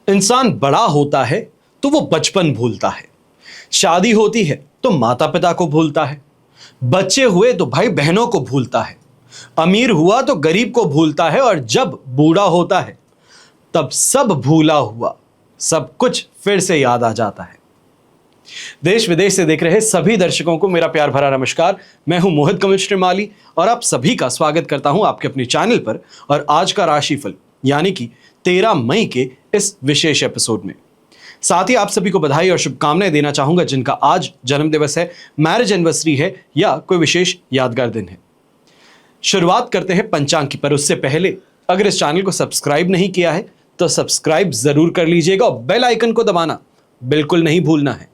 इंसान बड़ा होता है तो वो बचपन भूलता है, शादी होती है तो माता पिता को भूलता है, बच्चे हुए तो भाई बहनों को भूलता है, अमीर हुआ तो गरीब को भूलता है, और जब बूढ़ा होता है तब सब भूला हुआ सब कुछ फिर से याद आ जाता है। देश विदेश से देख रहे सभी दर्शकों को मेरा प्यार भरा नमस्कार। मैं हूं मोहित कमल श्रीमाली और आप सभी का स्वागत करता हूं आपके अपने चैनल पर। और आज का राशिफल यानी कि 13 मई के इस विशेष एपिसोड में साथ ही आप सभी को बधाई और शुभकामनाएं देना चाहूंगा जिनका आज जन्म दिवस है, मैरिज एनिवर्सरी है या कोई विशेष यादगार दिन है। शुरुआत करते हैं पंचांग की, पर उससे पहले अगर इस चैनल को सब्सक्राइब नहीं किया है तो सब्सक्राइब जरूर कर लीजिएगा और बेल आइकन को दबाना बिल्कुल नहीं भूलना है।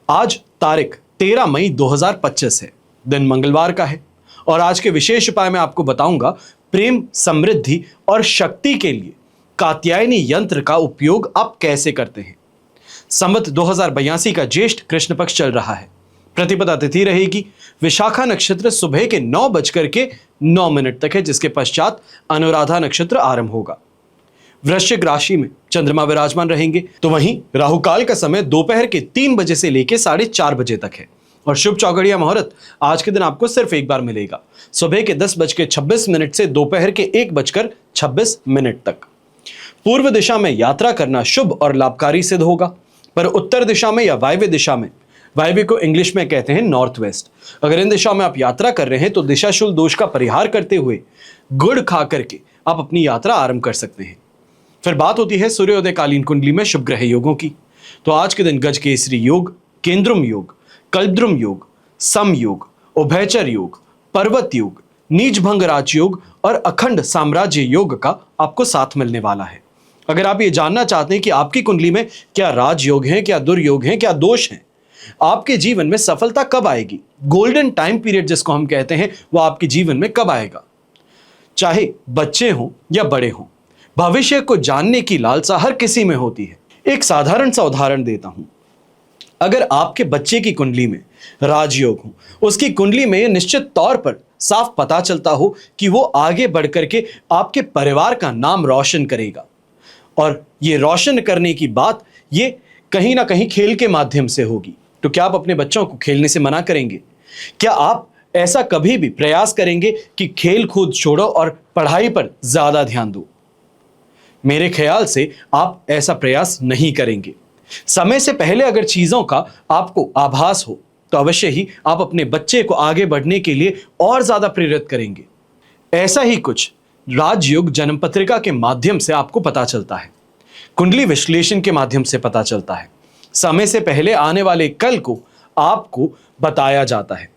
आज तारीख 13 मई 2025 है, दिन मंगलवार का है और आज के विशेष उपाय में आपको बताऊंगा प्रेम, समृद्धि और शक्ति के लिए कात्यायनी यंत्र का उपयोग आप कैसे करते हैं। संवत 2082 का ज्येष्ठ कृष्ण पक्ष चल रहा है। प्रतिपदा तिथि रहेगी, विशाखा नक्षत्र सुबह के 9:09 तक है, जिसके पश्चात अनुराधा नक्षत्र आरंभ होगा। वृश्चिक राशि में चंद्रमा विराजमान रहेंगे, तो वहीं राहुकाल का समय दोपहर के 3 बजे से लेकर 4:30 बजे तक है और शुभ चौघड़िया मुहूर्त आज के दिन आपको सिर्फ एक बार मिलेगा, सुबह के 10:26 से दोपहर के 1:26 तक। पूर्व दिशा में यात्रा करना शुभ और लाभकारी सिद्ध होगा, पर उत्तर दिशा में या वायव्य दिशा में, वायव्य को इंग्लिश में कहते हैं नॉर्थ वेस्ट, अगर इन दिशाओं में आप यात्रा कर रहे हैं तो दिशाशूल दोष का परिहार करते हुए गुड़ खा करके आप अपनी यात्रा आरंभ कर सकते हैं। फिर बात होती है सूर्योदय कालीन कुंडली में शुभ ग्रह योगों की, तो आज के दिन गज केसरी योग, केंद्रुम योग, कल्पद्रुम योग, सम योग, उभयचर योग, पर्वत योग, नीच भंग राज योग और अखंड साम्राज्य योग का आपको साथ मिलने वाला है। अगर आप ये जानना चाहते हैं कि आपकी कुंडली में क्या राजयोग हैं, क्या दुर्योग हैं, क्या दोष हैं, आपके जीवन में सफलता कब आएगी, गोल्डन टाइम पीरियड जिसको हम कहते हैं, वो आपके जीवन में कब आएगा, चाहे बच्चे हों या बड़े हों, भविष्य को जानने की लालसा हर किसी में होती है। एक साधारण सा उदाहरण देता हूं। अगर आपके बच्चे की कुंडली में राजयोग हो, उसकी कुंडली में यह निश्चित तौर पर साफ पता चलता हो कि वो आगे बढ़ करके आपके परिवार का नाम रोशन करेगा, और ये रोशन करने की बात ये कहीं ना कहीं खेल के माध्यम से होगी, तो क्या आप अपने बच्चों को खेलने से मना करेंगे? क्या आप ऐसा कभी भी प्रयास करेंगे कि खेल कूद छोड़ो और पढ़ाई पर ज्यादा ध्यान दो? मेरे ख्याल से आप ऐसा प्रयास नहीं करेंगे। समय से पहले अगर चीजों का आपको आभास हो तो अवश्य ही आप अपने बच्चे को आगे बढ़ने के लिए और ज्यादा प्रेरित करेंगे। ऐसा ही कुछ राजयोग जन्म पत्रिका के माध्यम से आपको पता चलता है, कुंडली विश्लेषण के माध्यम से पता चलता है। समय से पहले आने वाले कल को आपको बताया जाता है,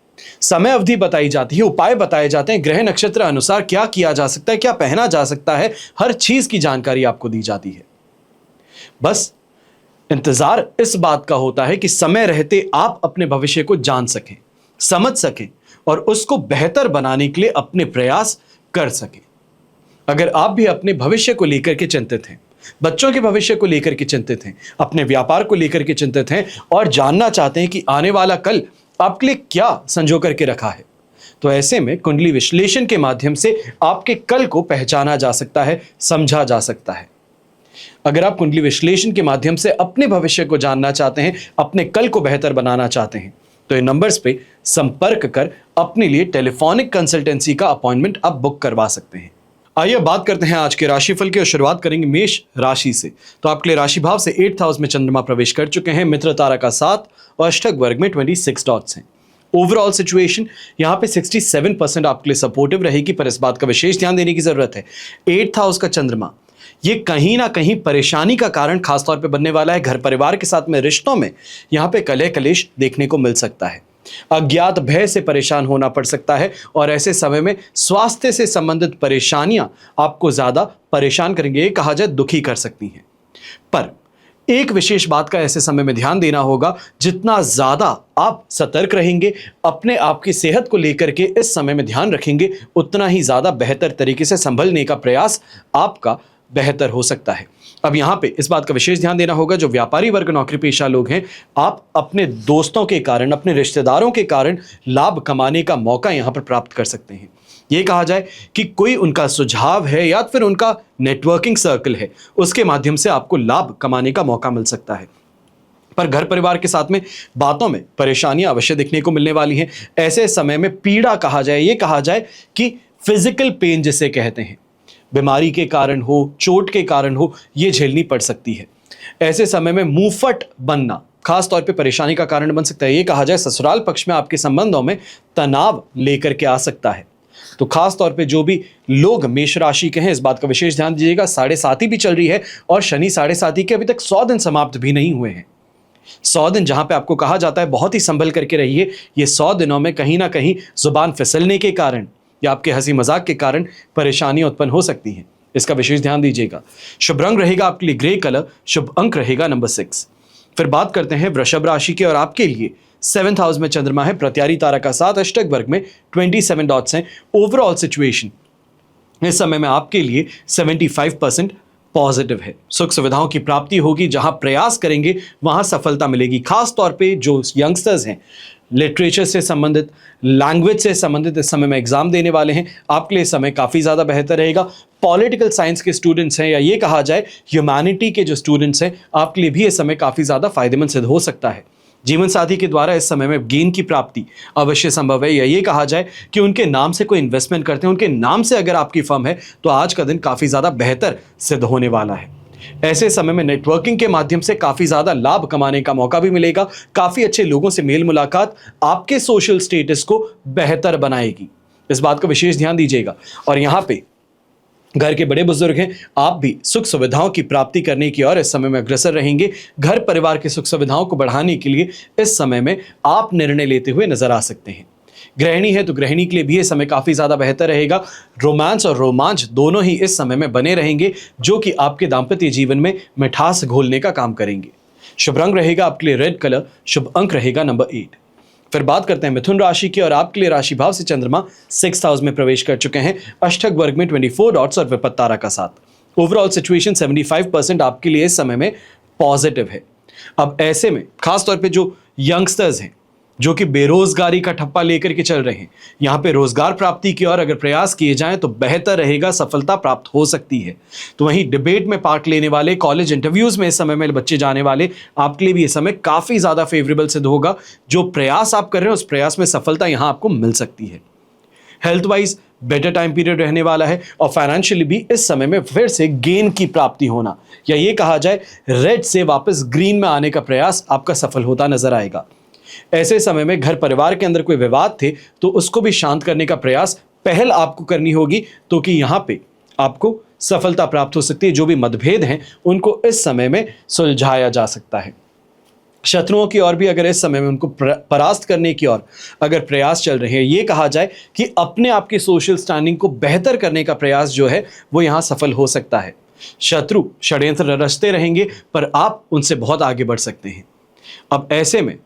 समय अवधि बताई जाती है, उपाय बताए जाते हैं, ग्रह नक्षत्र अनुसार क्या किया जा सकता है, क्या पहना जा सकता है, हर चीज की जानकारी आपको दी जाती है। बस इंतजार इस बात का होता है कि समय रहते आप अपने भविष्य को जान सकें, समझ सकें और उसको बेहतर बनाने के लिए अपने प्रयास कर सकें। अगर आप भी अपने भविष्य को लेकर के चिंतित हैं, बच्चों के भविष्य को लेकर के चिंतित हैं, अपने व्यापार को लेकर के चिंतित हैं और जानना चाहते हैं कि आने वाला कल आपके लिए क्या संजो करके रखा है, तो ऐसे में कुंडली विश्लेषण के माध्यम से आपके कल को पहचाना जा सकता है, समझा जा सकता है। अगर आप कुंडली विश्लेषण के माध्यम से अपने भविष्य को जानना चाहते हैं, अपने कल को बेहतर बनाना चाहते हैं, तो इन नंबर्स पे संपर्क कर अपने लिए टेलीफोनिक कंसल्टेंसी का अपॉइंटमेंट आप बुक करवा सकते हैं। आइए बात करते हैं आज के राशिफल की और शुरुआत करेंगे मेष राशि से। तो आपके लिए राशि भाव से 8th हाउस में चंद्रमा प्रवेश कर चुके हैं, मित्र तारा का 7 और अष्टक वर्ग में 26 डॉट्स हैं। ओवरऑल सिचुएशन यहाँ पे 67% आपके लिए सपोर्टिव रहेगी, पर इस बात का विशेष ध्यान देने की जरूरत है, 8th हाउस का चंद्रमा ये कहीं ना कहीं परेशानी का कारण खासतौर पे बनने वाला है। घर परिवार के साथ में, रिश्तों में यहाँ पे कलह कलेश देखने को मिल सकता है, अज्ञात भय से परेशान होना पड़ सकता है और ऐसे समय में स्वास्थ्य से संबंधित परेशानियां आपको ज्यादा परेशान करेंगे, कहा जाए दुखी कर सकती हैं। पर एक विशेष बात का ऐसे समय में ध्यान देना होगा, जितना ज्यादा आप सतर्क रहेंगे, अपने आप की सेहत को लेकर के इस समय में ध्यान रखेंगे, उतना ही ज्यादा बेहतर तरीके से संभलने का प्रयास आपका बेहतर हो सकता है। अब यहाँ पे इस बात का विशेष ध्यान देना होगा, जो व्यापारी वर्ग, नौकरी पेशा लोग हैं, आप अपने दोस्तों के कारण, अपने रिश्तेदारों के कारण लाभ कमाने का मौका यहाँ पर प्राप्त कर सकते हैं। ये कहा जाए कि कोई उनका सुझाव है या फिर उनका नेटवर्किंग सर्कल है, उसके माध्यम से आपको लाभ कमाने का मौका मिल सकता है। पर घर परिवार के साथ में बातों में परेशानियां अवश्य दिखने को मिलने वाली हैं। ऐसे समय में पीड़ा कहा जाए, ये कहा जाए कि फिजिकल पेन जिसे कहते हैं, बीमारी के कारण हो, चोट के कारण हो, ये झेलनी पड़ सकती है। ऐसे समय में मुंहफट बनना खास तौर पे परेशानी का कारण बन सकता है। ये कहा जाए ससुराल पक्ष में आपके संबंधों में तनाव लेकर के आ सकता है। तो खास तौर पे जो भी लोग मेष राशि के हैं, इस बात का विशेष ध्यान दीजिएगा। 7.5 भी चल रही है और शनि 7.5 के अभी तक 100 दिन समाप्त भी नहीं हुए हैं। 100 दिन जहां पे आपको कहा जाता है बहुत ही संभल करके रहिए, ये 100 दिनों में कहीं ना कहीं जुबान फिसलने के कारण या आपके हंसी मजाक के कारण परेशानियां उत्पन्न हो सकती हैं। इसका विशेष ध्यान दीजिएगा। शुभ रंग रहेगा आपके लिए ग्रे कलर, शुभ अंक रहेगा नंबर 6। फिर बात करते हैं वृषभ राशि के और आपके लिए 7th हाउस में चंद्रमा है, प्रत्यारी तारा का 7, अष्टक वर्ग में 27 डॉट्स हैं। ओवरऑल सिचुएशन इस समय में आपके लिए 75% पॉजिटिव है। सुख सुविधाओं की प्राप्ति होगी, जहां प्रयास करेंगे वहां सफलता मिलेगी। खास तौर पे जो यंगस्टर्स हैं, लिटरेचर से संबंधित, लैंग्वेज से संबंधित इस समय में एग्जाम देने वाले हैं, आपके लिए समय काफ़ी ज़्यादा बेहतर रहेगा। पॉलिटिकल साइंस के स्टूडेंट्स हैं या ये कहा जाए ह्यूमैनिटी के जो स्टूडेंट्स हैं, आपके लिए भी इस समय काफ़ी ज़्यादा फायदेमंद सिद्ध हो सकता है। जीवन साथी के द्वारा इस समय में गेन की प्राप्ति अवश्य संभव है, या ये कहा जाए कि उनके नाम से कोई इन्वेस्टमेंट करते हैं, उनके नाम से अगर आपकी फर्म है तो आज का दिन काफ़ी ज़्यादा बेहतर सिद्ध होने वाला है। ऐसे समय में नेटवर्किंग के माध्यम से काफ़ी ज़्यादा लाभ कमाने का मौका भी मिलेगा। काफ़ी अच्छे लोगों से मेल मुलाकात आपके सोशल स्टेटस को बेहतर बनाएगी, इस बात का विशेष ध्यान दीजिएगा। और यहाँ पे घर के बड़े बुजुर्ग हैं, आप भी सुख सुविधाओं की प्राप्ति करने की ओर इस समय में अग्रसर रहेंगे। घर परिवार की सुख सुविधाओं को बढ़ाने के लिए इस समय में आप निर्णय लेते हुए नजर आ सकते हैं। गृहिणी है तो गृहिणी के लिए भी ये समय काफ़ी ज़्यादा बेहतर रहेगा। रोमांस और रोमांच दोनों ही इस समय में बने रहेंगे, जो कि आपके दाम्पत्य जीवन में मिठास घोलने का काम करेंगे। शुभ रंग रहेगा आपके लिए रेड कलर, शुभ अंक रहेगा नंबर 8। फिर बात करते हैं मिथुन राशि की और आपके लिए राशि भाव से चंद्रमा 6th हाउस में प्रवेश कर चुके हैं, अष्टक वर्ग में 24 डॉट्स और विपत्त तारा का 7। ओवरऑल सिचुएशन 75% आपके लिए इस समय में पॉजिटिव है। अब ऐसे में खासतौर पे जो यंगस्टर्स हैं, जो कि बेरोजगारी का ठप्पा लेकर के चल रहे हैं, यहाँ पे रोजगार प्राप्ति की ओर अगर प्रयास किए जाएं तो बेहतर रहेगा, सफलता प्राप्त हो सकती है। तो वहीं डिबेट में पार्ट लेने वाले, कॉलेज इंटरव्यूज में इस समय में बच्चे जाने वाले, आपके लिए भी ये समय काफ़ी ज़्यादा फेवरेबल सिद्ध होगा। जो प्रयास आप कर रहे हैं उस प्रयास में सफलता यहाँ आपको मिल सकती है। Health wise better time period रहने वाला है और फाइनेंशियली भी इस समय में फिर से गेन की प्राप्ति होना, या ये कहा जाए रेड से वापस ग्रीन में आने का प्रयास आपका सफल होता नजर आएगा। ऐसे समय में घर परिवार के अंदर कोई विवाद थे तो उसको भी शांत करने का प्रयास पहल आपको करनी होगी, तो कि यहाँ पे आपको सफलता प्राप्त हो सकती है। जो भी मतभेद हैं उनको इस समय में सुलझाया जा सकता है। शत्रुओं की ओर भी अगर इस समय में उनको परास्त करने की ओर अगर प्रयास चल रहे हैं, ये कहा जाए कि अपने आप की सोशल स्टैंडिंग को बेहतर करने का प्रयास जो है वो यहाँ सफल हो सकता है। शत्रु षड्यंत्र रचते रहेंगे पर आप उनसे बहुत आगे बढ़ सकते हैं। अब ऐसे में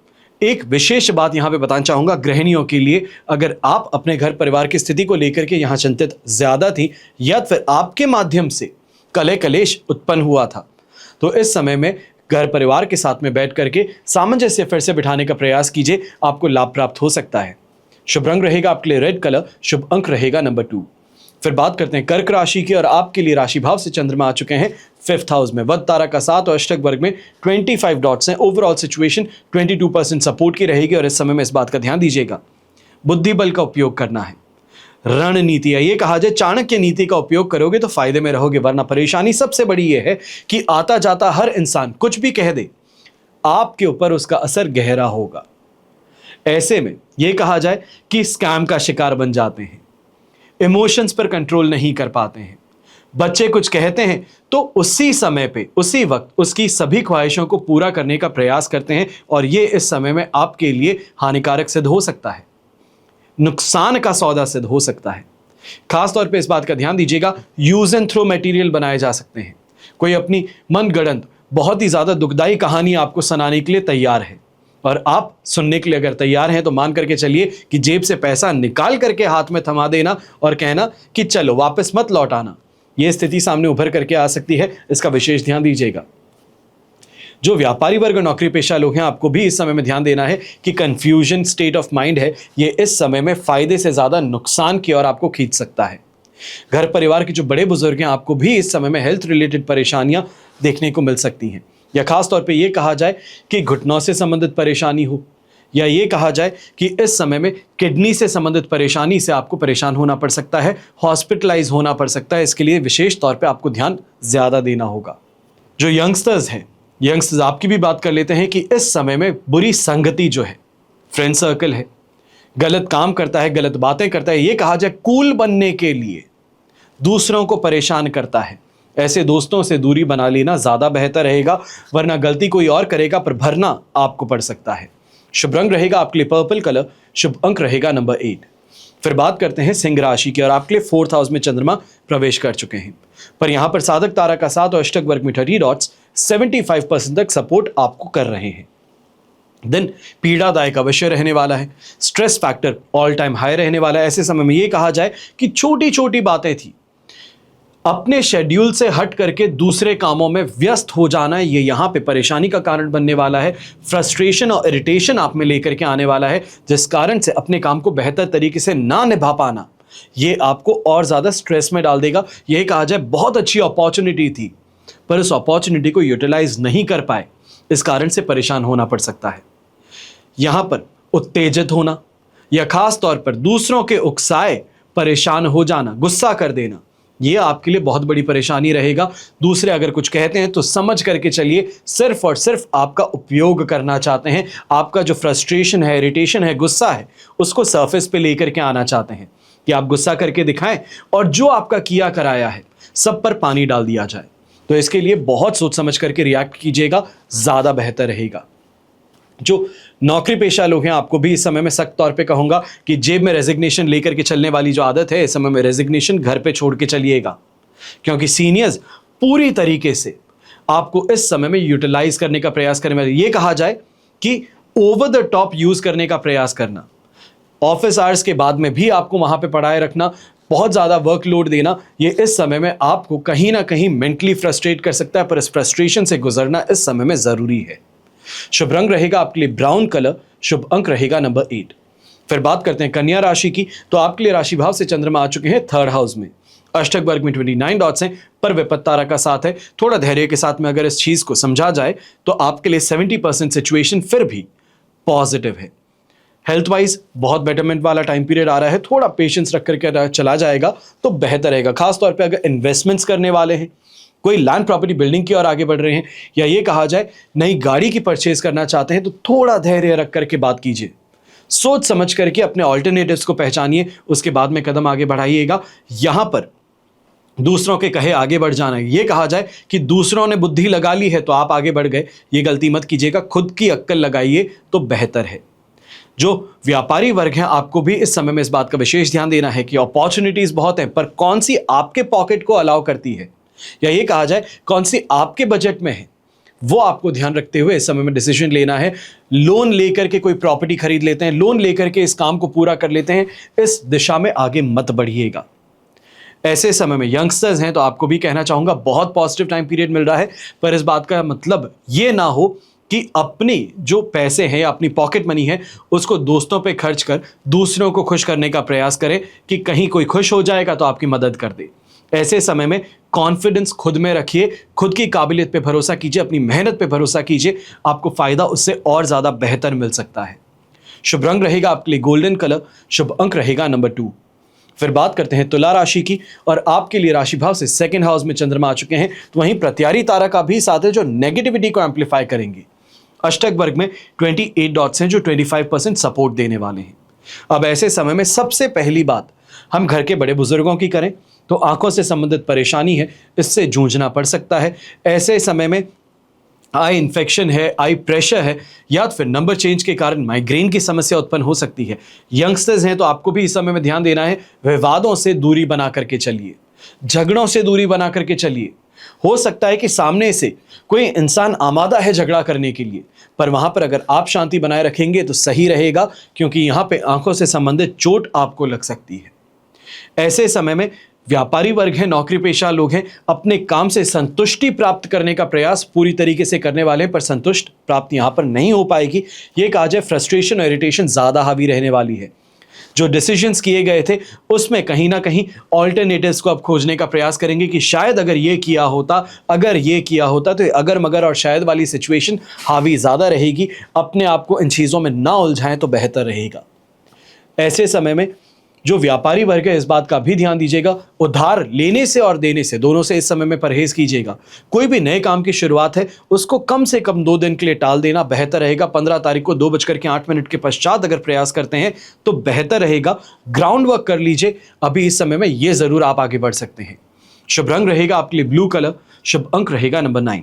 एक विशेष बात यहां पे बताना चाहूंगा गृहिणियों के लिए, अगर आप अपने घर परिवार की स्थिति को लेकर के यहां चिंतित ज्यादा थी या फिर आपके माध्यम से कलह कलेश उत्पन्न हुआ था, तो इस समय में घर परिवार के साथ में बैठ करके सामंजस्य फिर से बिठाने का प्रयास कीजिए, आपको लाभ प्राप्त हो सकता है। शुभ रंग रहेगा आपके लिए रेड कलर, शुभ अंक रहेगा नंबर 2। फिर बात करते हैं कर्क राशि की और आपके लिए राशि भाव से चंद्रमा आ चुके हैं 5th हाउस में, वध तारा का 7 और अष्टक वर्ग में 25 डॉट्स हैं। ओवरऑल सिचुएशन 22% सपोर्ट की रहेगी और इस समय में इस बात का ध्यान दीजिएगा, बुद्धि बल का उपयोग करना है। रणनीति है, ये कहा जाए चाणक्य नीति का उपयोग करोगे तो फायदे में रहोगे, वरना परेशानी सबसे बड़ी ये है कि आता जाता हर इंसान कुछ भी कह दे, आपके ऊपर उसका असर गहरा होगा। ऐसे में यह कहा जाए कि स्कैम का शिकार बन जाते हैं, इमोशंस पर कंट्रोल नहीं कर पाते हैं। बच्चे कुछ कहते हैं तो उसी समय पे, उसी वक्त उसकी सभी ख्वाहिशों को पूरा करने का प्रयास करते हैं और ये इस समय में आपके लिए हानिकारक सिद्ध हो सकता है, नुकसान का सौदा सिद्ध हो सकता है। खासतौर पे इस बात का ध्यान दीजिएगा, यूज एंड थ्रो मटेरियल बनाए जा सकते हैं। कोई अपनी मनगढ़ंत बहुत ही ज्यादा दुखदाई कहानी आपको सुनाने के लिए तैयार है और आप सुनने के लिए अगर तैयार हैं तो मान करके चलिए कि जेब से पैसा निकाल करके हाथ में थमा देना और कहना कि चलो वापस मत लौटाना, यह स्थिति सामने उभर करके आ सकती है, इसका विशेष ध्यान दीजिएगा। जो व्यापारी वर्ग और नौकरी पेशा लोग हैं, आपको भी इस समय में ध्यान देना है कि कंफ्यूजन स्टेट ऑफ माइंड है, ये इस समय में फायदे से ज्यादा नुकसान की ओर आपको खींच सकता है। घर परिवार के जो बड़े बुजुर्ग हैं, आपको भी इस समय में हेल्थ रिलेटेड परेशानियां देखने को मिल सकती हैं, या खास तौर पे ये कहा जाए कि घुटनों से संबंधित परेशानी हो, या ये कहा जाए कि इस समय में किडनी से संबंधित परेशानी से आपको परेशान होना पड़ सकता है, हॉस्पिटलाइज होना पड़ सकता है। इसके लिए विशेष तौर पे आपको ध्यान ज्यादा देना होगा। जो यंगस्टर्स हैं, यंगस्टर्स आपकी भी बात कर लेते हैं कि इस समय में बुरी संगति जो है, फ्रेंड सर्कल है, गलत काम करता है, गलत बातें करता है, ये कहा जाए कूल बनने के लिए दूसरों को परेशान करता है, ऐसे दोस्तों से दूरी बना लेना ज्यादा बेहतर रहेगा, वरना गलती कोई और करेगा पर भरना आपको पड़ सकता है। शुभ रंग रहेगा आपके लिए पर्पल कलर, शुभ अंक रहेगा नंबर 8। फिर बात करते हैं सिंह राशि की, और आपके लिए 4th हाउस में चंद्रमा प्रवेश कर चुके हैं, पर यहां पर साधक तारा का साथ और अष्टक वर्ग में 30 डॉट्स 75% तक सपोर्ट आपको कर रहे हैं। दिन पीड़ादायक अवश्य रहने वाला है, stress factor all time high रहने वाला है। ऐसे समय में यह कहा जाए कि छोटी छोटी बातें थी, अपने शेड्यूल से हट करके दूसरे कामों में व्यस्त हो जाना, ये यहां पे परेशानी का कारण बनने वाला है। फ्रस्ट्रेशन और इरिटेशन आप में लेकर के आने वाला है, जिस कारण से अपने काम को बेहतर तरीके से ना निभा पाना, ये आपको और ज्यादा स्ट्रेस में डाल देगा। यह कहा जाए बहुत अच्छी अपॉर्चुनिटी थी, पर उस अपॉर्चुनिटी को यूटिलाइज नहीं कर पाए, इस कारण से परेशान होना पड़ सकता है। यहां पर उत्तेजित होना, या खास तौर पर दूसरों के उकसाए परेशान हो जाना, गुस्सा कर देना, ये आपके लिए बहुत बड़ी परेशानी रहेगा। दूसरे अगर कुछ कहते हैं तो समझ करके चलिए, सिर्फ और सिर्फ आपका उपयोग करना चाहते हैं। आपका जो फ्रस्ट्रेशन है, इरिटेशन है, गुस्सा है, उसको सरफेस पे लेकर के आना चाहते हैं कि आप गुस्सा करके दिखाएं और जो आपका किया कराया है सब पर पानी डाल दिया जाए। तो इसके लिए बहुत सोच समझ करके रिएक्ट कीजिएगा, ज्यादा बेहतर रहेगा। जो नौकरी पेशा लोग हैं, आपको भी इस समय में सख्त तौर पे कहूंगा कि जेब में रेजिग्नेशन लेकर के चलने वाली जो आदत है, इस समय में रेजिग्नेशन घर पे छोड़ के चलिएगा, क्योंकि सीनियर्स पूरी तरीके से आपको इस समय में यूटिलाइज करने का प्रयास करने वाले। ये कहा जाए कि ओवर द टॉप यूज करने का प्रयास करना, ऑफिस आवर्स के बाद में भी आपको वहां पे पढ़ाए रखना, बहुत ज्यादा वर्कलोड देना, ये इस समय में आपको कहीं ना कहीं मेंटली फ्रस्ट्रेट कर सकता है, पर इस फ्रस्ट्रेशन से गुजरना इस समय में जरूरी है। शुभ रंग रहेगा आपके लिए ब्राउन कलर, शुभ अंक रहेगा नंबर 8। फिर बात करते हैं कन्या राशि की, तो आपके लिए राशि भाव से चंद्रमा आ चुके हैं 3rd हाउस में, अष्टक वर्ग में 29 डॉट्स हैं, पर विपत्त तारा का साथ है। थोड़ा धैर्य के साथ में अगर इस चीज को समझा जाए तो आपके लिए 70% सिचुएशन फिर भी पॉजिटिव है। हेल्थ वाइज बहुत बेटरमेंट वाला टाइम पीरियड आ रहा है, थोड़ा पेशेंस रख करके चला जाएगा तो बेहतर रहेगा। खासतौर पर अगर इन्वेस्टमेंट्स करने वाले हैं, कोई लैंड प्रॉपर्टी बिल्डिंग की ओर आगे बढ़ रहे हैं, या ये कहा जाए नई गाड़ी की परचेज करना चाहते हैं, तो थोड़ा धैर्य रख करके बात कीजिए, सोच समझ करके अपने ऑल्टरनेटिव्स को पहचानिए, उसके बाद में कदम आगे बढ़ाइएगा। यहां पर दूसरों के कहे आगे बढ़ जाना है, ये कहा जाए कि दूसरों ने बुद्धि लगा ली है तो आप आगे बढ़ गए, ये गलती मत कीजिएगा, खुद की अक्ल लगाइए तो बेहतर है। जो व्यापारी वर्ग हैं, आपको भी इस समय में इस बात का विशेष ध्यान देना है कि अपॉर्चुनिटीज बहुत हैं, पर कौन सी आपके पॉकेट को अलाउ करती है, या ये कहा जाए कौन सी आपके बजट में है, वो आपको ध्यान रखते हुए इस समय में डिसीजन लेना है। लोन लेकर के कोई प्रॉपर्टी खरीद लेते हैं, लोन लेकर के इस काम को पूरा कर लेते हैं, इस दिशा में आगे मत बढ़िएगा। ऐसे समय में यंगस्टर्स हैं तो आपको भी कहना चाहूंगा बहुत पॉजिटिव टाइम पीरियड मिल रहा है, पर इस बात का मतलब ये ना हो कि अपनी जो पैसे हैं या अपनी पॉकेट मनी है उसको दोस्तों पे खर्च कर दूसरों को खुश करने का प्रयास करें कि कहीं कोई खुश हो जाएगा तो आपकी मदद कर दे। ऐसे समय में कॉन्फिडेंस खुद में रखिए, खुद की काबिलियत पे भरोसा कीजिए, अपनी मेहनत पे भरोसा कीजिए, आपको फायदा उससे और ज्यादा बेहतर मिल सकता है। शुभ रंग रहेगा आपके लिए गोल्डन कलर, शुभ अंक रहेगा नंबर 2। फिर बात करते हैं तुला राशि की, और आपके लिए राशि भाव से 2nd हाउस में चंद्रमा आ चुके हैं, तो वहीं प्रत्यारी तारा का भी साथ है जो नेगेटिविटी को एम्पलीफाई करेंगे। अष्टक वर्ग में 28 डॉट्स हैं जो 25% सपोर्ट देने वाले हैं। अब ऐसे समय में सबसे पहली बात हम घर के बड़े बुजुर्गों की करें तो आंखों से संबंधित परेशानी है, इससे जूझना पड़ सकता है। ऐसे समय में आई इन्फेक्शन है, आई प्रेशर है, या फिर नंबर चेंज के कारण माइग्रेन की समस्या उत्पन्न हो सकती है। यंगस्टर्स हैं तो आपको भी इस समय में ध्यान देना है, विवादों से दूरी बना करके चलिए, झगड़ों से दूरी बना करके चलिए। हो सकता है कि सामने से कोई इंसान आमादा है झगड़ा करने के लिए, पर वहां पर अगर आप शांति बनाए रखेंगे तो सही रहेगा, क्योंकि यहां पे आंखों से संबंधित चोट आपको लग सकती है। ऐसे समय में व्यापारी वर्ग है, नौकरी पेशा लोग हैं, अपने काम से संतुष्टि प्राप्त करने का प्रयास पूरी तरीके से करने वाले हैं, पर संतुष्ट प्राप्त यहां पर नहीं हो पाएगी। ये कहा जाए फ्रस्ट्रेशन और इरिटेशन ज्यादा हावी रहने वाली है। जो डिसीजंस किए गए थे उसमें कहीं ना कहीं ऑल्टरनेटिव्स को आप खोजने का प्रयास करेंगे कि शायद अगर ये किया होता, अगर ये किया होता, तो अगर मगर और शायद वाली सिचुएशन हावी ज़्यादा रहेगी। अपने आप को इन चीज़ों में ना उलझाएं तो बेहतर रहेगा। ऐसे समय में जो व्यापारी वर्ग है इस बात का भी ध्यान दीजिएगा, उधार लेने से और देने से दोनों से इस समय में परहेज कीजिएगा। कोई भी नए काम की शुरुआत है उसको कम से कम 2 दिन के लिए टाल देना बेहतर रहेगा। 15 तारीख को 2:08 के पश्चात अगर प्रयास करते हैं तो बेहतर रहेगा। ग्राउंड वर्क कर लीजिए, अभी इस समय में ये जरूर आप आगे बढ़ सकते हैं। शुभ रंग रहेगा आपके लिए ब्लू कलर, शुभ अंक रहेगा नंबर 9।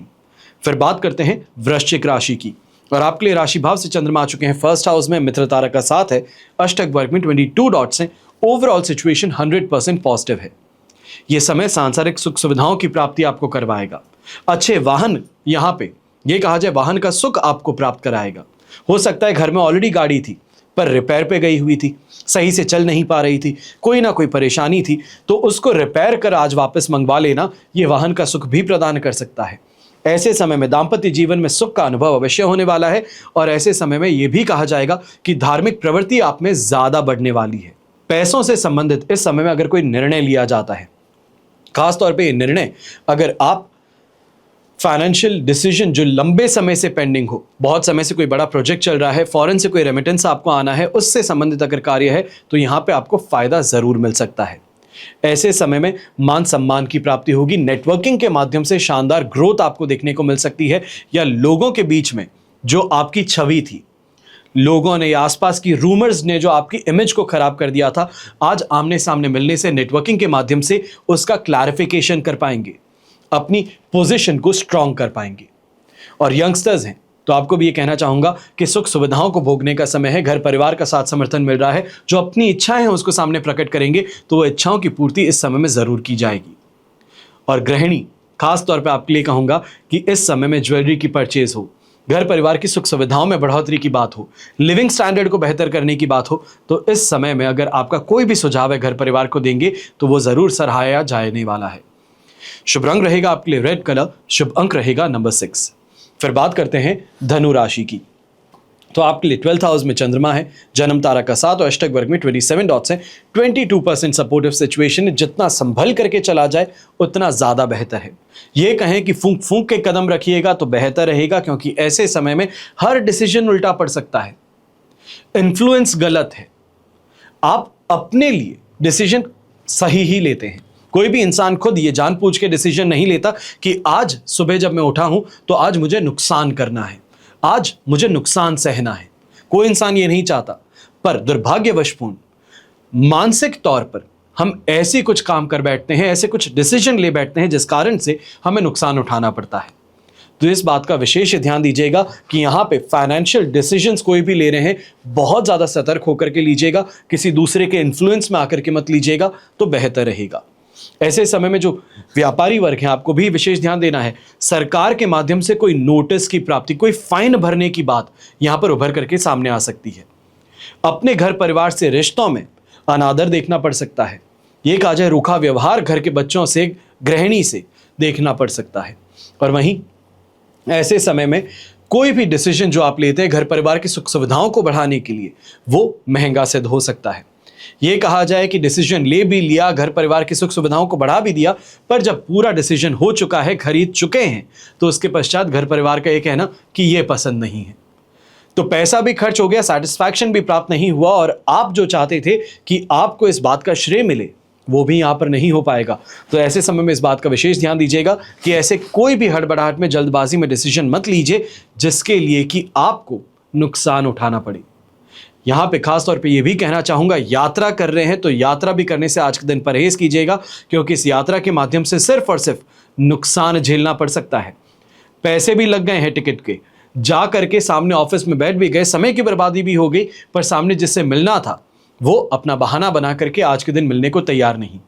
फिर बात करते हैं वृश्चिक राशि की, और आपके लिए राशि भाव से चंद्रमा आ चुके हैं फर्स्ट हाउस में, मित्र तारा का साथ है, अष्टक वर्ग में 22 डॉट्स हैं। ओवरऑल सिचुएशन 100% पॉजिटिव है। यह समय सांसारिक सुख सुविधाओं की प्राप्ति आपको करवाएगा। अच्छे वाहन, यहां पे ये कहा जाए वाहन का सुख आपको प्राप्त कराएगा। हो सकता है घर में ऑलरेडी गाड़ी थी पर रिपेयर पे गई हुई थी, सही से चल नहीं पा रही थी, कोई ना कोई परेशानी थी, तो उसको रिपेयर कर आज वापस मंगवा लेना ये वाहन का सुख भी प्रदान कर सकता है। ऐसे समय में दाम्पत्य जीवन में सुख का अनुभव अवश्य होने वाला है, और ऐसे समय में यह भी कहा जाएगा कि धार्मिक प्रवृत्ति आप में ज्यादा बढ़ने वाली है। पैसों से संबंधित इस समय में अगर कोई निर्णय लिया जाता है, खासतौर पे ये निर्णय अगर आप फाइनेंशियल डिसीजन जो लंबे समय से पेंडिंग हो, बहुत समय से कोई बड़ा प्रोजेक्ट चल रहा है, फॉरेन से कोई रेमिटेंस आपको आना है, उससे संबंधित अगर कार्य है तो यहां पे आपको फायदा जरूर मिल सकता है। ऐसे समय में मान सम्मान की प्राप्ति होगी। नेटवर्किंग के माध्यम से शानदार ग्रोथ आपको देखने को मिल सकती है, या लोगों के बीच में जो आपकी छवि थी, लोगों ने या आसपास की रूमर्स ने जो आपकी इमेज को खराब कर दिया था, आज आमने सामने मिलने से, नेटवर्किंग के माध्यम से उसका क्लैरिफिकेशन कर पाएंगे, अपनी पोजीशन को स्ट्रांग कर पाएंगे। और यंगस्टर्स हैं तो आपको भी ये कहना चाहूंगा कि सुख सुविधाओं को भोगने का समय है। घर परिवार का साथ समर्थन मिल रहा है। जो अपनी इच्छाएं हैं उसको सामने प्रकट करेंगे तो वो इच्छाओं की पूर्ति इस समय में जरूर की जाएगी। और गृहिणी, खास तौर पे आपके लिए कहूंगा कि इस समय में ज्वेलरी की परचेज हो, घर परिवार की सुख सुविधाओं में बढ़ोतरी की बात हो, लिविंग स्टैंडर्ड को बेहतर करने की बात हो, तो इस समय में अगर आपका कोई भी सुझाव है घर परिवार को देंगे तो वो जरूर सराहाया जाने वाला है। शुभ रंग रहेगा आपके लिए रेड कलर, शुभ अंक रहेगा नंबर 6। फिर बात करते हैं धनु राशि की, तो आपके लिए 12th हाउस में चंद्रमा है, जन्म तारा का साथ और अष्टक वर्ग में 27 डॉट्स हैं। 22% सपोर्टिव सिचुएशन है। जितना संभल करके चला जाए उतना ज्यादा बेहतर है। ये कहें कि फूंक फूंक के कदम रखिएगा तो बेहतर रहेगा, क्योंकि ऐसे समय में हर डिसीजन उल्टा पड़ सकता है। इन्फ्लुएंस गलत है, आप अपने लिए डिसीजन सही ही लेते हैं। कोई भी इंसान खुद ये जानबूझ के डिसीजन नहीं लेता कि आज सुबह जब मैं उठा हूं तो आज मुझे नुकसान करना है, आज मुझे नुकसान सहना है। कोई इंसान ये नहीं चाहता, पर दुर्भाग्यवशपूर्ण मानसिक तौर पर हम ऐसे कुछ काम कर बैठते हैं, ऐसे कुछ डिसीजन ले बैठते हैं जिस कारण से हमें नुकसान उठाना पड़ता है। तो इस बात का विशेष ध्यान दीजिएगा कि यहाँ पे फाइनेंशियल डिसीजंस कोई भी ले रहे हैं, बहुत ज़्यादा सतर्क होकर के लीजिएगा, किसी दूसरे के इन्फ्लुएंस में आकर के मत लीजिएगा तो बेहतर रहेगा। ऐसे समय में जो व्यापारी वर्ग हैं आपको भी विशेष ध्यान देना है। सरकार के माध्यम से कोई नोटिस की प्राप्ति, कोई फाइन भरने की बात यहाँ पर उभर करके सामने आ सकती है। अपने घर परिवार से रिश्तों में अनादर देखना पड़ सकता है। ये कहा जाए रूखा व्यवहार घर के बच्चों से, गृहिणी से देखना पड़ सकता है। और वहीं ऐसे समय में कोई भी डिसीजन जो आप लेते हैं घर परिवार की सुख सुविधाओं को बढ़ाने के लिए, वो महंगा सिद्ध हो सकता है। ये कहा जाए कि डिसीजन ले भी लिया, घर परिवार की सुख सुविधाओं को बढ़ा भी दिया, पर जब पूरा डिसीजन हो चुका है, खरीद चुके हैं, तो उसके पश्चात घर परिवार का ये कहना कि ये पसंद नहीं है, तो पैसा भी खर्च हो गया, सेटिस्फैक्शन भी प्राप्त नहीं हुआ, और आप जो चाहते थे कि आपको इस बात का श्रेय मिले वो भी यहाँ पर नहीं हो पाएगा। तो ऐसे समय में इस बात का विशेष ध्यान दीजिएगा कि ऐसे कोई भी हड़बड़ाहट में, जल्दबाजी में डिसीजन मत लीजिए जिसके लिए कि आपको नुकसान उठाना पड़े। यहाँ पे खास तौर पे ये भी कहना चाहूँगा, यात्रा कर रहे हैं तो यात्रा भी करने से आज के दिन परहेज कीजिएगा, क्योंकि इस यात्रा के माध्यम से सिर्फ और सिर्फ नुकसान झेलना पड़ सकता है। पैसे भी लग गए हैं टिकट के, जा करके सामने ऑफिस में बैठ भी गए, समय की बर्बादी भी हो गई, पर सामने जिससे मिलना था वो अपना बहाना बना करके आज के दिन मिलने को तैयार नहीं।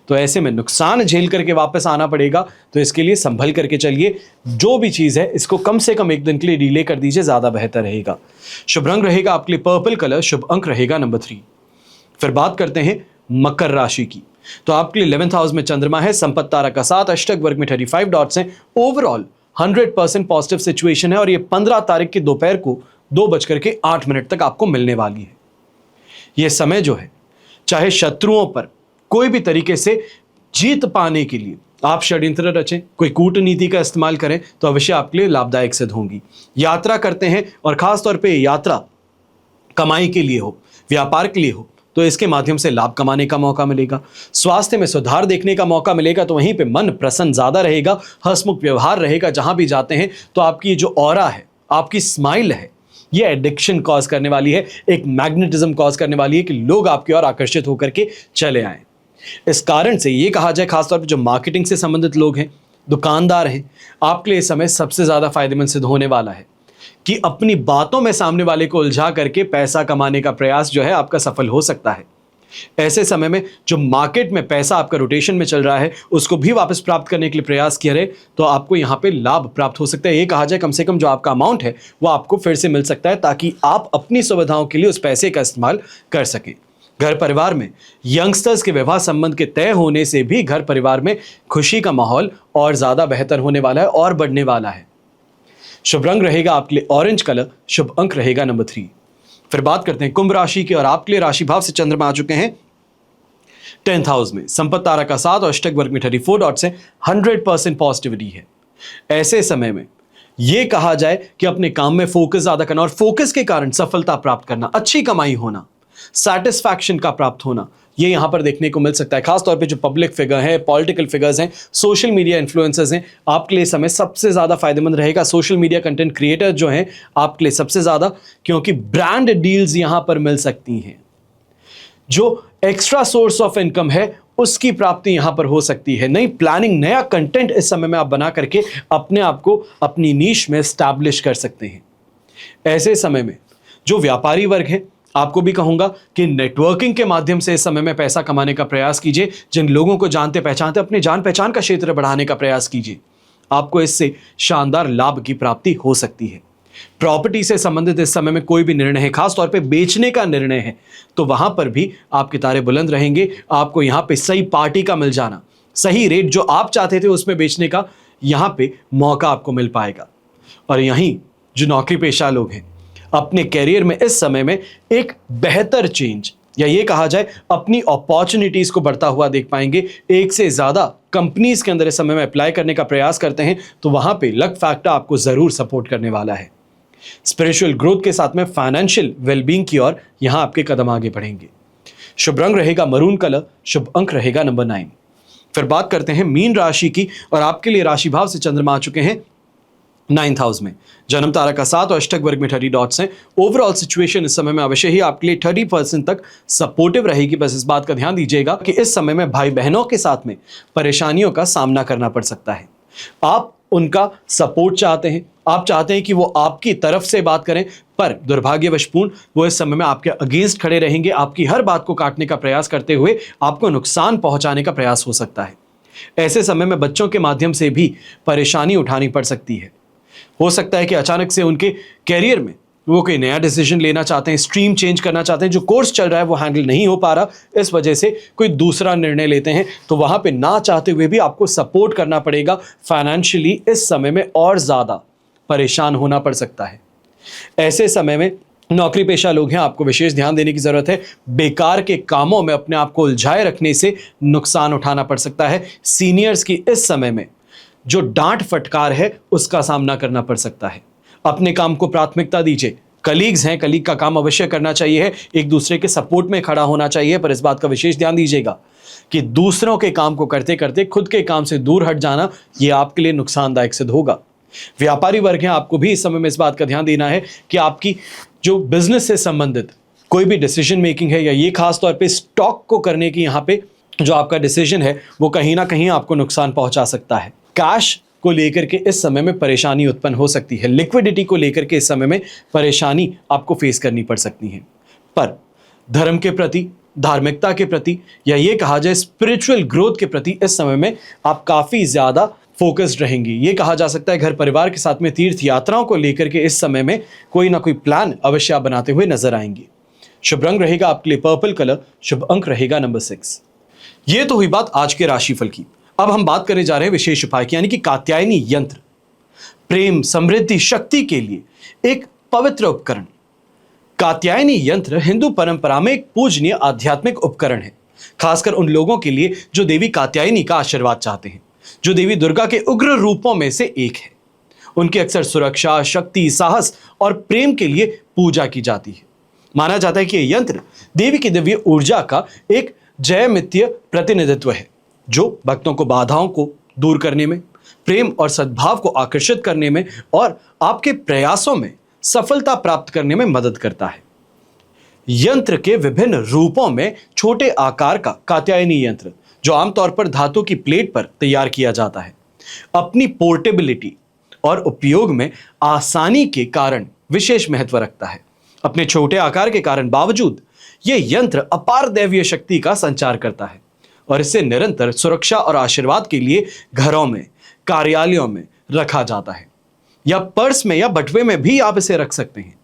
तो ऐसे में नुकसान झेल करके वापस आना पड़ेगा। तो इसके लिए संभल करके चलिए, जो भी चीज़ है इसको कम से कम एक दिन के लिए डिले कर दीजिए, ज़्यादा बेहतर रहेगा। शुभ रंग रहेगा आपके लिए पर्पल कलर, शुभ अंक रहेगा नंबर 3। फिर बात करते हैं मकर राशि की, तो आपके लिए 11th हाउस में चंद्रमा है, संपत्ति तारा का 7, अष्टक वर्ग में 35 डॉट्स हैं। ओवरऑल 100% पॉजिटिव सिचुएशन है और ये 15 तारीख की दोपहर को 2:08 तक आपको मिलने वाली है। यह समय जो है, चाहे शत्रुओं पर कोई भी तरीके से जीत पाने के लिए आप षड्यंत्र रचें, कोई कूटनीति का इस्तेमाल करें तो अवश्य आपके लिए लाभदायक सिद्ध होंगी। यात्रा करते हैं और खासतौर पे यात्रा कमाई के लिए हो, व्यापार के लिए हो, तो इसके माध्यम से लाभ कमाने का मौका मिलेगा। स्वास्थ्य में सुधार देखने का मौका मिलेगा, तो वहीं पे मन प्रसन्न ज्यादा रहेगा, हंसमुख व्यवहार रहेगा। जहां भी जाते हैं तो आपकी जो ऑरा है, आपकी स्माइल है, ये एडिक्शन कॉज करने वाली है, एक मैग्नेटिज्म कॉज करने वाली है कि लोग आपकी ओर आकर्षित होकर के चले आए। इस कारण से ये कहा जाए, खासतौर पर जो मार्केटिंग से संबंधित लोग हैं, दुकानदार हैं, आपके लिए इस समय सबसे ज्यादा फायदेमंद सिद्ध होने वाला है कि अपनी बातों में सामने वाले को उलझा करके पैसा कमाने का प्रयास जो है आपका सफल हो सकता है। ऐसे समय में जो मार्केट में पैसा आपका रोटेशन में चल रहा है, उसको भी वापस प्राप्त करने के लिए प्रयास किया रहे तो आपको यहां पे लाभ प्राप्त हो सकता है। ये कहा जाए कम से कम जो आपका अमाउंट है वो आपको फिर से मिल सकता है, ताकि आप अपनी सुविधाओं के लिए उस पैसे का इस्तेमाल कर सकें। घर परिवार में यंगस्टर्स के विवाह संबंध के तय होने से भी घर परिवार में खुशी का माहौल और ज्यादा बेहतर होने वाला है और बढ़ने वाला है। शुभ रंग रहेगा आपके लिए ऑरेंज कलर, शुभ अंक रहेगा नंबर 3। फिर बात करते हैं कुंभ राशि की, और आपके लिए राशि भाव से चंद्रमा आ चुके हैं 10th हाउस में, संपत्ति तारा का 7 और अष्टक वर्ग में 34 डॉट्स हैं। 100% पॉजिटिविटी है। ऐसे समय में यह कहा जाए कि अपने काम में फोकस ज्यादा करना और फोकस के कारण सफलता प्राप्त करना, अच्छी कमाई होना, सैटिस्फैक्शन का प्राप्त होना, ये यहां पर देखने को मिल सकता है। खासतौर पे जो पब्लिक फिगर है, पॉलिटिकल फिगर्स हैं, सोशल मीडिया इन्फ्लुएंसर्स हैं, आपके लिए समय सबसे ज्यादा फायदेमंद रहेगा। सोशल मीडिया कंटेंट क्रिएटर जो हैं आपके लिए सबसे ज्यादा, क्योंकि ब्रांड डील्स यहां पर मिल सकती हैं। जो एक्स्ट्रा सोर्स ऑफ इनकम है उसकी प्राप्ति यहां पर हो सकती है। नई प्लानिंग, नया कंटेंट इस समय में आप बना करके अपने आप को अपनी नीश में स्टैब्लिश कर सकते हैं। ऐसे समय में जो व्यापारी वर्ग है, आपको भी कहूंगा कि नेटवर्किंग के माध्यम से इस समय में पैसा कमाने का प्रयास कीजिए। जिन लोगों को जानते पहचानते, अपने जान पहचान का क्षेत्र बढ़ाने का प्रयास कीजिए। आपको इससे शानदार लाभ की प्राप्ति हो सकती है। प्रॉपर्टी से संबंधित इस समय में कोई भी निर्णय है, खासतौर पे बेचने का निर्णय है, तो वहां पर भी आपके तारे बुलंद रहेंगे। आपको यहां पे सही पार्टी का मिल जाना, सही रेट जो आप चाहते थे उसमें बेचने का यहां पे मौका आपको मिल पाएगा। और यहीं जो नौकरी पेशा लोग हैं, अपने कैरियर में इस समय में एक बेहतर चेंज, या ये कहा जाए अपनी अपॉर्चुनिटीज को बढ़ता हुआ देख पाएंगे। एक से ज्यादा कंपनीज के अंदर इस समय में अप्लाई करने का प्रयास करते हैं तो वहां पे लक फैक्टर आपको जरूर सपोर्ट करने वाला है। स्पिरिचुअल ग्रोथ के साथ में फाइनेंशियल वेलबींग की ओर यहां आपके कदम आगे बढ़ेंगे। शुभ रंग रहेगा मरून कलर, शुभ अंक रहेगा नंबर 9। फिर बात करते हैं मीन राशि की, और आपके लिए राशि भाव से चंद्रमा आ चुके हैं 9th हाउस में, जन्म तारा का 7 और अष्टक वर्ग में 30 डॉट्स हैं। ओवरऑल सिचुएशन इस समय में अवश्य ही आपके लिए 30% तक सपोर्टिव रहेगी। बस इस बात का ध्यान दीजिएगा कि इस समय में भाई बहनों के साथ में परेशानियों का सामना करना पड़ सकता है। आप उनका सपोर्ट चाहते हैं, आप चाहते हैं कि वो आपकी तरफ से बात करें, पर दुर्भाग्यवशपूर्ण वो इस समय में आपके अगेंस्ट खड़े रहेंगे। आपकी हर बात को काटने का प्रयास करते हुए आपको नुकसान पहुंचाने का प्रयास हो सकता है। ऐसे समय में बच्चों के माध्यम से भी परेशानी उठानी पड़ सकती है। हो सकता है कि अचानक से उनके कैरियर में वो कोई नया डिसीजन लेना चाहते हैं, स्ट्रीम चेंज करना चाहते हैं, जो कोर्स चल रहा है वो हैंडल नहीं हो पा रहा, इस वजह से कोई दूसरा निर्णय लेते हैं, तो वहां पे ना चाहते हुए भी आपको सपोर्ट करना पड़ेगा। फाइनेंशियली इस समय में और ज्यादा परेशान होना पड़ सकता है। ऐसे समय में नौकरी पेशा लोग हैं, आपको विशेष ध्यान देने की जरूरत है। बेकार के कामों में अपने आप को उलझाए रखने से नुकसान उठाना पड़ सकता है। सीनियर्स की इस समय में जो डांट फटकार है उसका सामना करना पड़ सकता है। अपने काम को प्राथमिकता दीजिए। कलीग्स हैं, कलीग का काम अवश्य करना चाहिए है, एक दूसरे के सपोर्ट में खड़ा होना चाहिए, पर इस बात का विशेष ध्यान दीजिएगा कि दूसरों के काम को करते करते खुद के काम से दूर हट जाना यह आपके लिए नुकसानदायक सिद्ध होगा। व्यापारी वर्ग हैं, आपको भी इस समय में इस बात का ध्यान देना है कि आपकी जो बिजनेस से संबंधित कोई भी डिसीजन मेकिंग है, या ये खास तौर पे स्टॉक को करने की यहाँ पे जो आपका डिसीजन है वो कहीं ना कहीं आपको नुकसान पहुंचा सकता है। कैश को लेकर के इस समय में परेशानी उत्पन्न हो सकती है। लिक्विडिटी को लेकर के इस समय में परेशानी आपको फेस करनी पड़ सकती है। पर धर्म के प्रति, धार्मिकता के प्रति, या ये कहा जाए स्पिरिचुअल ग्रोथ के प्रति इस समय में आप काफी ज्यादा फोकस्ड रहेंगे। ये कहा जा सकता है घर परिवार के साथ में तीर्थ यात्राओं को लेकर के इस समय में कोई ना कोई प्लान अवश्य आप बनाते हुए नजर आएंगे। शुभ रंग रहेगा आपके लिए पर्पल कलर, शुभ अंक रहेगा नंबर 6। ये तो हुई बात आज के राशिफल की। अब हम बात करने जा रहे हैं विशेष उपाय की, यानी कि कात्यायनी यंत्र। प्रेम, समृद्धि, शक्ति के लिए एक पवित्र उपकरण। कात्यायनी यंत्र हिंदू परंपरा में एक पूजनीय आध्यात्मिक उपकरण है, खासकर उन लोगों के लिए जो देवी कात्यायनी का आशीर्वाद चाहते हैं, जो देवी दुर्गा के उग्र रूपों में से एक है। उनकी अक्सर सुरक्षा, शक्ति, साहस और प्रेम के लिए पूजा की जाती है। माना जाता है कि यह यंत्र देवी की दिव्य ऊर्जा का एक जयमितीय प्रतिनिधित्व है, जो भक्तों को बाधाओं को दूर करने में, प्रेम और सद्भाव को आकर्षित करने में और आपके प्रयासों में सफलता प्राप्त करने में मदद करता है। यंत्र के विभिन्न रूपों में छोटे आकार का कात्यायनी यंत्र, जो आमतौर पर धातु की प्लेट पर तैयार किया जाता है, अपनी पोर्टेबिलिटी और उपयोग में आसानी के कारण विशेष महत्व रखता है। अपने छोटे आकार के कारण बावजूद यह यंत्र अपार दैवीय शक्ति का संचार करता है और इसे निरंतर सुरक्षा और आशीर्वाद के लिए घरों में, कार्यालयों में रखा जाता है, या पर्स में या बटुए में भी आप इसे रख सकते हैं।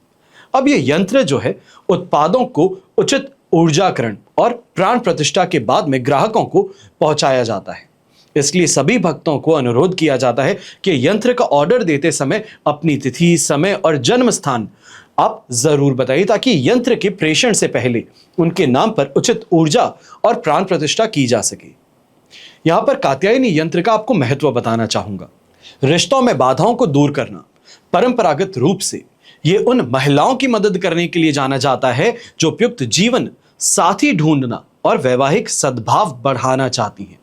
अब यह यंत्र जो है, उत्पादों को उचित ऊर्जाकरण और प्राण प्रतिष्ठा के बाद में ग्राहकों को पहुंचाया जाता है। इसलिए सभी भक्तों को अनुरोध किया जाता है कि यंत्र का ऑर्डर देते समय अपनी तिथि, समय और जन्म स्थान आप जरूर बताइए, ताकि यंत्र के प्रेषण से पहले उनके नाम पर उचित ऊर्जा और प्राण प्रतिष्ठा की जा सके। यहां पर कात्यायनी यंत्र का आपको महत्व बताना चाहूंगा। रिश्तों में बाधाओं को दूर करना, परंपरागत रूप से यह उन महिलाओं की मदद करने के लिए जाना जाता है जो उपयुक्त जीवन साथी ढूंढना और वैवाहिक सद्भाव बढ़ाना चाहती हैं।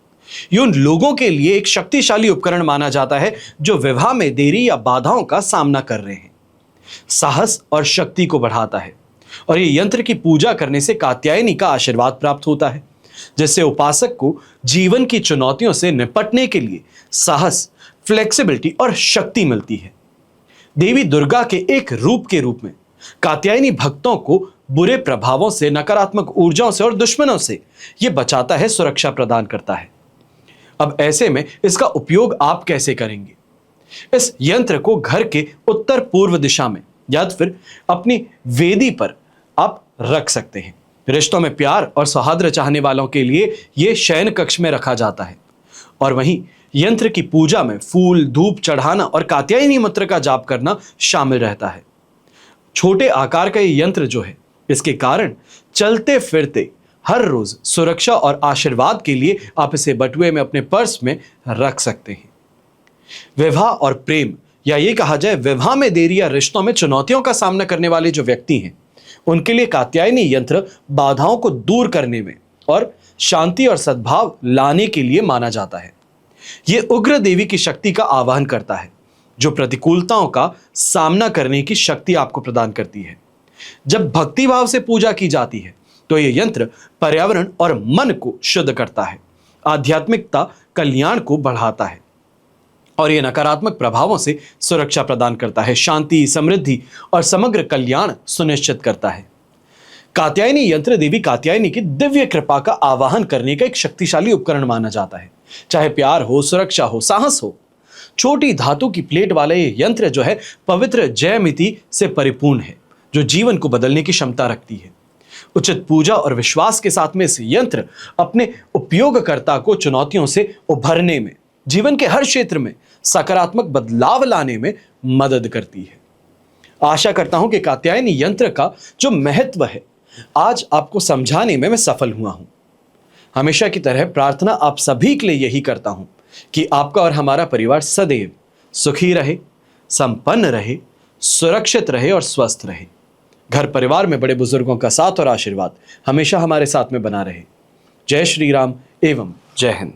ये उन लोगों के लिए एक शक्तिशाली उपकरण माना जाता है जो विवाह में देरी या बाधाओं का सामना कर रहे हैं। साहस और शक्ति को बढ़ाता है और ये यंत्र की पूजा करने से कात्यायनी का आशीर्वाद प्राप्त होता है, जिससे उपासक को जीवन की चुनौतियों से निपटने के लिए साहस, फ्लेक्सिबिलिटी और शक्ति मिलती है। देवी दुर्गा के एक रूप के रूप में कात्यायनी भक्तों को बुरे प्रभावों से, नकारात्मक ऊर्जाओं से और दुश्मनों से ये बचाता है, सुरक्षा प्रदान करता है। अब ऐसे में इसका उपयोग आप कैसे करेंगे? इस यंत्र को घर के उत्तर पूर्व दिशा में या फिर अपनी वेदी पर आप रख सकते हैं। रिश्तों में प्यार और सौहार्द चाहने वालों के लिए यह शयन कक्ष में रखा जाता है और वहीं यंत्र की पूजा में फूल, धूप चढ़ाना और कात्यायनी मंत्र का जाप करना शामिल रहता है। छोटे आकार का यह यंत्र जो है, इसके कारण चलते फिरते हर रोज सुरक्षा और आशीर्वाद के लिए आप इसे बटुए में, अपने पर्स में रख सकते हैं। विवाह और प्रेम, या ये कहा जाए विवाह में देरी या रिश्तों में चुनौतियों का सामना करने वाले जो व्यक्ति हैं, उनके लिए कात्यायनी यंत्र बाधाओं को दूर करने में और शांति और सद्भाव लाने के लिए माना जाता है। यह उग्र देवी की शक्ति का आवाहन करता है, जो प्रतिकूलताओं का सामना करने की शक्ति आपको प्रदान करती है। जब भक्तिभाव से पूजा की जाती है तो यह यंत्र पर्यावरण और मन को शुद्ध करता है, आध्यात्मिकता, कल्याण को बढ़ाता है और यह नकारात्मक प्रभावों से सुरक्षा प्रदान करता है, शांति, समृद्धि और समग्र कल्याण सुनिश्चित करता है। कात्यायनी यंत्र देवी कात्यायनी की दिव्य कृपा का आवाहन करने का एक शक्तिशाली उपकरण माना जाता है। चाहे प्यार हो, सुरक्षा हो, साहस हो, छोटी धातु की प्लेट वाला ये यंत्र जो है, पवित्र जयमिति से परिपूर्ण है, जो जीवन को बदलने की क्षमता रखती है। उचित पूजा और विश्वास के साथ में इस यंत्र अपने उपयोगकर्ता को चुनौतियों से उभरने में, जीवन के हर क्षेत्र में सकारात्मक बदलाव लाने में मदद करती है। आशा करता हूं कि कात्यायनी यंत्र का जो महत्व है, आज आपको समझाने में मैं सफल हुआ हूं। हमेशा की तरह प्रार्थना आप सभी के लिए यही करता हूं कि आपका और हमारा परिवार सदैव सुखी रहे, संपन्न रहे, सुरक्षित रहे और स्वस्थ रहे। घर परिवार में बड़े बुजुर्गों का साथ और आशीर्वाद हमेशा हमारे साथ में बना रहे। जय श्री राम एवं जय हिंद।